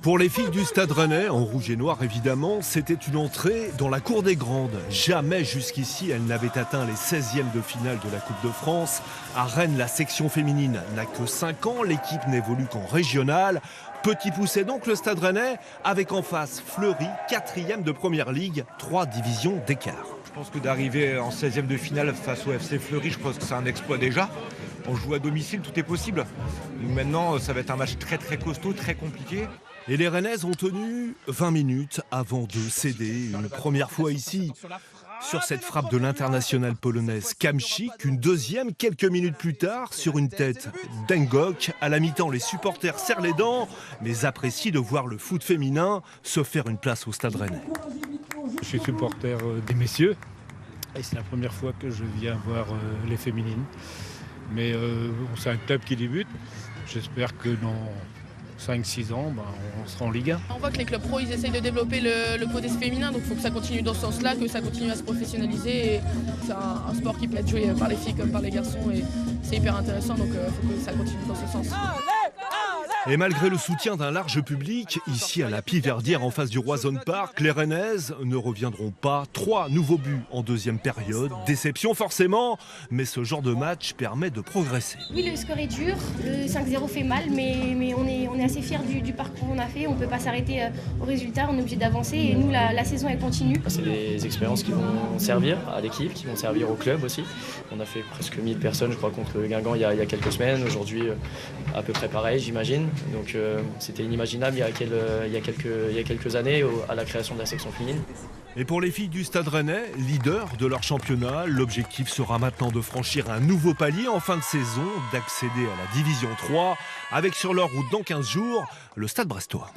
Pour les filles du Stade Rennais, en rouge et noir évidemment, c'était une entrée dans la cour des grandes. Jamais jusqu'ici elles n'avaient atteint les 16e de finale de la Coupe de France. À Rennes, la section féminine n'a que 5 ans, l'équipe n'évolue qu'en régional. Petit poussé donc le Stade Rennais, avec en face Fleury, 4e de Première Ligue, 3 divisions d'écart. Je pense que d'arriver en 16e de finale face au FC Fleury, je pense que c'est un exploit déjà. On joue à domicile, tout est possible. Maintenant, ça va être un match très costaud, très compliqué. Et les Rennaises ont tenu 20 minutes avant de céder une première fois ici. Sur cette frappe de l'internationale polonaise Kamczyk, une deuxième quelques minutes plus tard sur une tête d'Engok. À la mi-temps, les supporters serrent les dents, mais apprécient de voir le foot féminin se faire une place au Stade Rennais. Je suis supporter des messieurs et c'est la première fois que je viens voir les féminines. Mais c'est un club qui débute. J'espère que dans 5-6 ans, on sera en Ligue 1. On voit que les clubs pro, ils essayent de développer le côté féminin, donc il faut que ça continue dans ce sens-là, que ça continue à se professionnaliser. Et c'est un sport qui peut être joué par les filles comme par les garçons et c'est hyper intéressant, donc il faut que ça continue dans ce sens. Et malgré le soutien d'un large public, ici à la Piverdière en face du Roison Park, les Rennaises ne reviendront pas. 3 nouveaux buts en deuxième période. Déception forcément, mais ce genre de match permet de progresser. Oui, le score est dur, le 5-0 fait mal, mais on est assez fiers du parcours qu'on a fait. On ne peut pas s'arrêter au résultat, on est obligé d'avancer et nous, la saison elle continue. C'est des expériences qui vont servir à l'équipe, qui vont servir au club aussi. On a fait presque 1000 personnes, je crois, contre Guingamp il y a quelques semaines. Aujourd'hui, à peu près pareil, j'imagine. Donc c'était inimaginable il y a quelques années à la création de la section féminine. Et pour les filles du Stade Rennais, leader de leur championnat, l'objectif sera maintenant de franchir un nouveau palier en fin de saison, d'accéder à la Division 3, avec sur leur route dans 15 jours, le Stade Brestois.